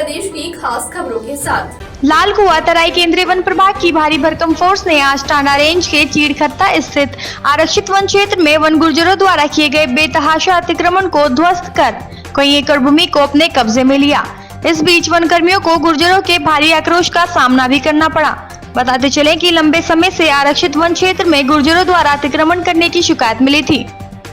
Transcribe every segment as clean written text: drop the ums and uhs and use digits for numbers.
प्रदेश की खास खबरों के साथ। लाल कुआं तराई केंद्रीय वन प्रभाग की भारी भरकम फोर्स ने आज टांडा रेंज के चीड़खत्ता स्थित आरक्षित वन क्षेत्र में वन गुर्जरों द्वारा किए गए बेतहाशा अतिक्रमण को ध्वस्त कर कई एकड़ भूमि को अपने कब्जे में लिया। इस बीच वन कर्मियों को गुर्जरों के भारी आक्रोश का सामना भी करना पड़ा। बताते चले कि लंबे समय से आरक्षित वन क्षेत्र में गुर्जरों द्वारा अतिक्रमण करने की शिकायत मिली थी,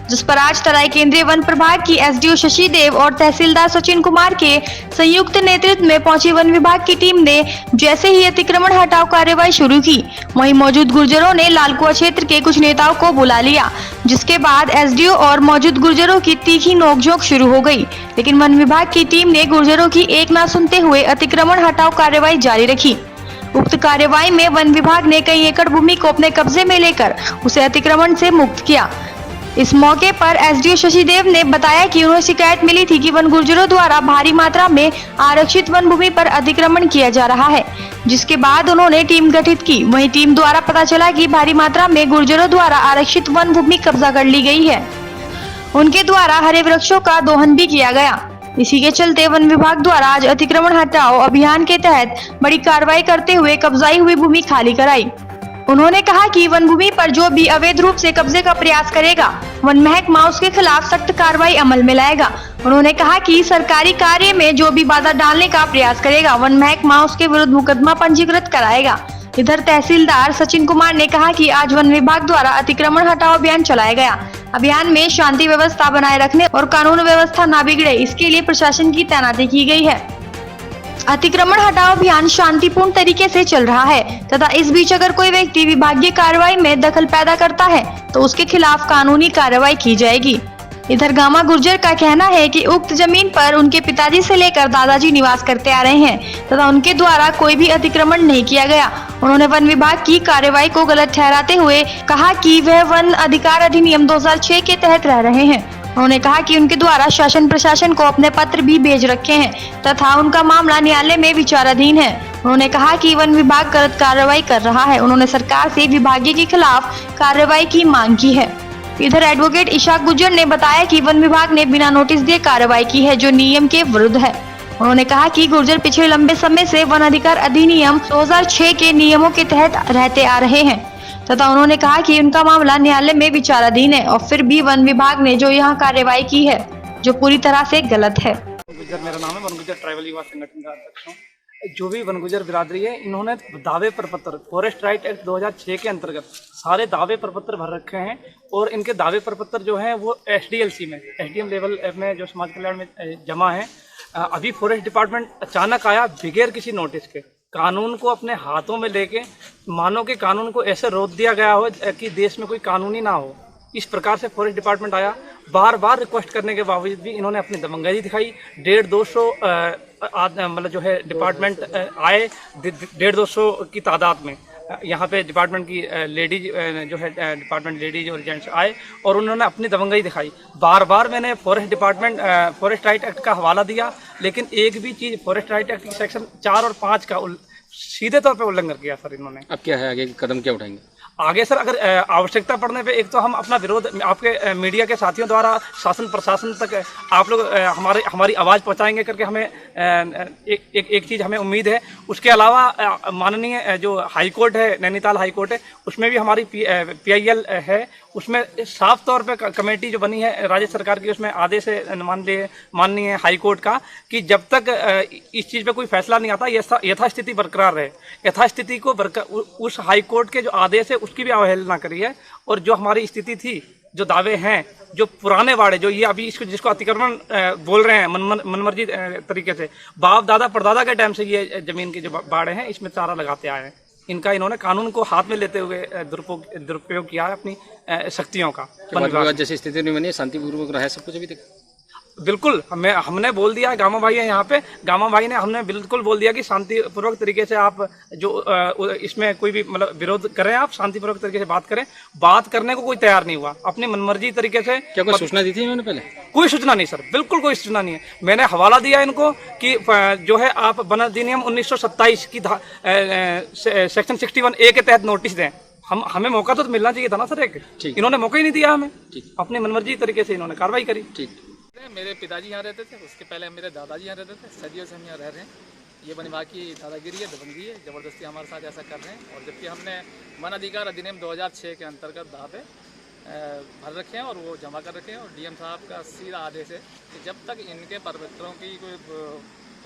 जिस पर आज तराई केंद्रीय वन प्रभाग की एसडीओ शशि देव और तहसीलदार सचिन कुमार के संयुक्त नेतृत्व में पहुंची वन विभाग की टीम ने जैसे ही अतिक्रमण हटाओ कार्यवाही शुरू की, वहीं मौजूद गुर्जरों ने लाल कुआं क्षेत्र के कुछ नेताओं को बुला लिया, जिसके बाद एसडीओ और मौजूद गुर्जरों की तीखी नोकझोंक शुरू हो गई। लेकिन वन विभाग की टीम ने गुर्जरों की एक न सुनते हुए अतिक्रमण हटाओ कार्यवाही जारी रखी। उक्त कार्यवाही में वन विभाग ने कई एकड़ भूमि को अपने कब्जे में लेकर उसे अतिक्रमण से मुक्त किया। इस मौके पर एसडीओ शशि देव ने बताया कि उन्हें शिकायत मिली थी कि वन गुर्जरों द्वारा भारी मात्रा में आरक्षित वन भूमि पर अतिक्रमण किया जा रहा है, जिसके बाद उन्होंने टीम गठित की। वहीं टीम द्वारा पता चला कि भारी मात्रा में गुर्जरों द्वारा आरक्षित वन भूमि कब्जा कर ली गई है। उनके द्वारा हरे वृक्षों का दोहन भी किया गया। इसी के चलते वन विभाग द्वारा आज अतिक्रमण हटाओ अभियान के तहत बड़ी कार्रवाई करते हुए कब्जाई हुई भूमि खाली कराई। उन्होंने कहा कि वन भूमि पर जो भी अवैध रूप से कब्जे का प्रयास करेगा, वन महकमा उसके खिलाफ सख्त कार्रवाई अमल में लाएगा। उन्होंने कहा कि सरकारी कार्य में जो भी बाधा डालने का प्रयास करेगा, वन महकमा उसके विरुद्ध मुकदमा पंजीकृत कराएगा। इधर तहसीलदार सचिन कुमार ने कहा कि आज वन विभाग द्वारा अतिक्रमण हटाओ अभियान चलाया गया। अभियान में शांति व्यवस्था बनाए रखने और कानून व्यवस्था न बिगड़े, इसके लिए प्रशासन की तैनाती की गई है। अतिक्रमण हटाओ अभियान शांतिपूर्ण तरीके से चल रहा है तथा इस बीच अगर कोई व्यक्ति विभागीय कार्रवाई में दखल पैदा करता है तो उसके खिलाफ कानूनी कार्रवाई की जाएगी। इधर गामा गुर्जर का कहना है कि उक्त जमीन पर उनके पिताजी से लेकर दादाजी निवास करते आ रहे हैं तथा उनके द्वारा कोई भी अतिक्रमण नहीं किया गया। उन्होंने वन विभाग की कार्रवाई को गलत ठहराते हुए कहा कि वह वन अधिकार अधिनियम 2006 के तहत रह रहे हैं। उन्होंने कहा कि उनके द्वारा शासन प्रशासन को अपने पत्र भी भेज रखे हैं तथा उनका मामला न्यायालय में विचाराधीन है। उन्होंने कहा कि वन विभाग गलत कार्रवाई कर रहा है। उन्होंने सरकार से विभागीय के खिलाफ कार्रवाई की मांग की है। इधर एडवोकेट इशाक गुर्जर ने बताया कि वन विभाग ने बिना नोटिस दिए कार्रवाई की है, जो नियम के विरुद्ध है। उन्होंने कहा कि गुर्जर पिछले लंबे समय से वन अधिकार अधिनियम 2006 के नियमों के तहत रहते आ रहे हैं तथा उन्होंने कहा कि उनका मामला न्यायालय में विचाराधीन है और फिर भी वन विभाग ने जो यहाँ कार्रवाई की है, जो पूरी तरह से गलत है। मेरा नाम है वन गुर्जर ट्राइबल युवा संगठन का अध्यक्ष हूँ। जो भी वन गुर्जर बिरादरी है, इन्होंने दावे प्रपत्र फॉरेस्ट राइट एक्ट 2006 के अंतर्गत सारे दावे प्रपत्र भर रखे हैं और इनके दावे प्रपत्र जो हैं वो SDLC में SDM लेवल में जो समाज कल्याण में जमा है। अभी फॉरेस्ट डिपार्टमेंट अचानक आया बगैर किसी नोटिस के, कानून को अपने हाथों में लेके मानो कि कानून को ऐसे रोक दिया गया हो कि देश में कोई कानून ही ना हो। इस प्रकार से फॉरेस्ट डिपार्टमेंट आया। बार बार रिक्वेस्ट करने के बावजूद भी इन्होंने अपनी दबंगई दिखाई। 150-200 मतलब जो है डिपार्टमेंट आए, 150-200 की तादाद में यहाँ पे डिपार्टमेंट की लेडीज जो है डिपार्टमेंट लेडीज और जेंट्स आए और उन्होंने अपनी दबंगई दिखाई। बार बार मैंने फॉरेस्ट राइट एक्ट का हवाला दिया, लेकिन एक भी चीज़ फॉरेस्ट राइट एक्ट की सेक्शन 4 और 5 का सीधे तौर पे उल्लंघन किया सर इन्होंने। अब क्या है आगे कदम, क्या उठाएंगे आगे सर? अगर आवश्यकता पड़ने पे एक तो हम अपना विरोध आपके मीडिया के साथियों द्वारा शासन प्रशासन तक आप लोग हमारी आवाज़ पहुंचाएंगे करके हमें एक चीज़ हमें उम्मीद है। उसके अलावा माननीय जो हाई कोर्ट है, नैनीताल हाई कोर्ट है, उसमें भी हमारी PIL है। उसमें साफ तौर पे कमेटी जो बनी है राज्य सरकार की, उसमें आदेश है माननीय हाई कोर्ट का कि जब तक इस चीज़ पे कोई फैसला नहीं आता यथास्थिति बरकरार रहे। यथास्थिति को उस हाई कोर्ट के जो आदेश है उसकी भी अवहेलना करी है और जो हमारी स्थिति थी, जो दावे हैं, जो पुराने वाड़े, जो ये अभी जिसको अतिक्रमण बोल रहे हैं मनमर्जी तरीके से, बाप दादा परदादा के टाइम से ये जमीन के जो बाड़े हैं इसमें चारा लगाते आए हैं। इनका इन्होंने कानून को हाथ में लेते हुए दुरुपयोग किया है अपनी शक्तियों का। जैसी स्थिति नहीं बनी, शांतिपूर्वक रहा है सब कुछ अभी तक। बिल्कुल हमने बोल दिया है, गामा भाई है यहाँ पे, गामा भाई ने हमने बिल्कुल बोल दिया कि शांतिपूर्वक तरीके से आप जो इसमें कोई भी मतलब विरोध करें, आप शांतिपूर्वक तरीके से बात करें। बात करने को कोई तैयार नहीं हुआ, अपनी मनमर्जी तरीके से। क्या कोई सूचना दी थी इन्होंने पहले? कोई सूचना नहीं सर, बिल्कुल कोई सूचना नहीं है। मैंने हवाला दिया इनको कि जो है आप वन अधिनियम 1927 की सेक्शन 61A के तहत नोटिस दें। हमें मौका तो मिलना चाहिए था ना सर एक। इन्होंने मौका ही नहीं दिया हमें, अपनी मनमर्जी तरीके से इन्होंने कार्रवाई करी। ठीक। मेरे पिताजी यहाँ रहते थे, उसके पहले मेरे दादाजी यहाँ रहते थे, सदियों से हम यहाँ रह रहे हैं। ये वन विभाग की दादागिरी है, दबंगी है, ज़बरदस्ती हमारे साथ ऐसा कर रहे हैं। और जबकि हमने वन अधिकार अधिनियम 2006 के अंतर्गत दावे भर रखे हैं और वो जमा कर रखे हैं। और डीएम साहब का सीधा आदेश है कि जब तक इनके परमिटरों की कोई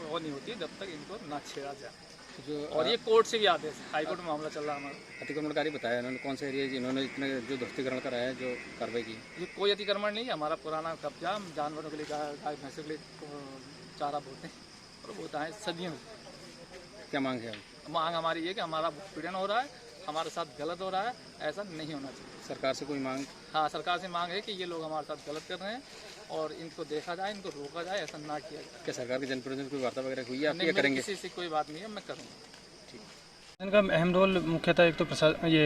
वो नहीं होती, जब तक इनको ना छेड़ा जाए। जो और ये कोर्ट से भी आदेश है, हाईकोर्ट में मामला चल रहा है हमारा। अतिक्रमणकारी बताया उन्होंने कौन से एरिया जिन्होंने इतने जो ध्वस्तीकरण कराया है, जो कार्रवाई की? ये कोई अतिक्रमण नहीं है, हमारा पुराना कब्जा। हम जानवरों के लिए गाय भैंसों के लिए चारा बोते हैं और बोता है सदियों से। क्या मांग है? मांग हमारी ये कि हमारा उत्पीड़न हो रहा है, हमारे साथ गलत हो रहा है, ऐसा नहीं होना चाहिए। सरकार से कोई मांग? हाँ, सरकार से मांग है कि ये लोग हमारे साथ गलत कर रहे हैं और इनको देखा जाए, इनको रोका जाए, ऐसा ना किया जाए। क्या सरकार के जनप्रतिनिधि कोई वार्ता वगैरह हुई है? आप नहीं, क्या मेरी करेंगे? किसी से कोई बात नहीं है, मैं करूँगा। इनका अहम रोल मुख्यतः एक तो ये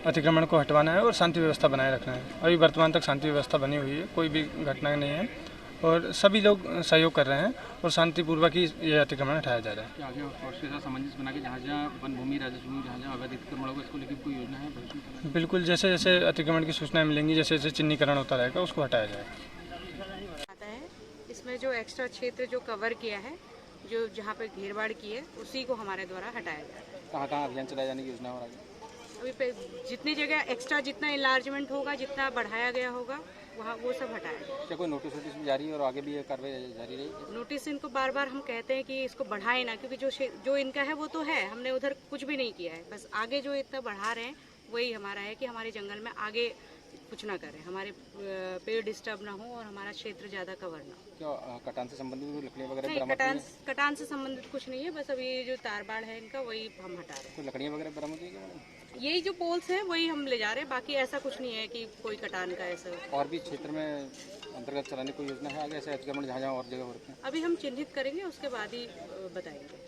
अतिक्रमण को हटवाना है और शांति व्यवस्था बनाए रखना है। अभी वर्तमान तक शांति व्यवस्था बनी हुई है, कोई भी घटना नहीं है और सभी लोग सहयोग कर रहे हैं और शांतिपूर्वक ही ये अतिक्रमण हटाया जा रहा है। आगे उसके साथ सामंजस्य बना के जहाँ जहाँ वन भूमि राजस्व भूमि जहाँ जहाँ अवैध अतिक्रमण होगा, इसको लेकर कोई योजना है? बिल्कुल, जैसे जैसे अतिक्रमण की सूचनाएं मिलेंगी, जैसे जैसे चिन्हीकरण होता रहेगा, उसको हटाया जाएगा। आता है इसमें जो एक्स्ट्रा क्षेत्र जो कवर किया है, जो जहाँ पे घेरबाड़ की है, उसी को हमारे द्वारा हटाया जाए। कहाँ कहाँ अभियान चलाए जाने की योजना हो रही है? अभी पे जितनी जगह एक्स्ट्रा जितना इलार्जमेंट होगा, जितना बढ़ाया गया होगा, वहाँ वो सब हटाया जाए। क्या कोई नोटिस वोटिस भी जारी है और आगे भी ये कार्रवाई जारी रहेगी? नोटिस इनको बार बार हम कहते हैं कि इसको बढ़ाए ना, क्योंकि जो इनका है वो तो है, हमने उधर कुछ भी नहीं किया है। बस आगे जो इतना बढ़ा रहे हैं वही हमारा है कि हमारे जंगल में आगे कुछ ना करें, हमारे पेड़ डिस्टर्ब ना हो और हमारा क्षेत्र ज़्यादा कवर ना हो। क्या कटान से संबंधित लकड़ियाँ वगैरह नहीं, बरामद हुई हैं? कटान से संबंधित कुछ नहीं है, बस अभी जो तार बाड़ है इनका वही हम हटा रहे हैं। कोई लकड़ियाँ वगैरह बरामद हुई क्या? यही जो पोल्स हैं वही हम ले जा रहे हैं, बाकी ऐसा कुछ नहीं है कि कोई कटान का ऐसा। और भी क्षेत्र में अंतर्गत चलाने की कोई योजना है आगे, ऐसे अतिक्रमण जहाँ जहाँ और जगह हो रखे हैं? अभी हम चिन्हित करेंगे, उसके बाद ही बताएंगे।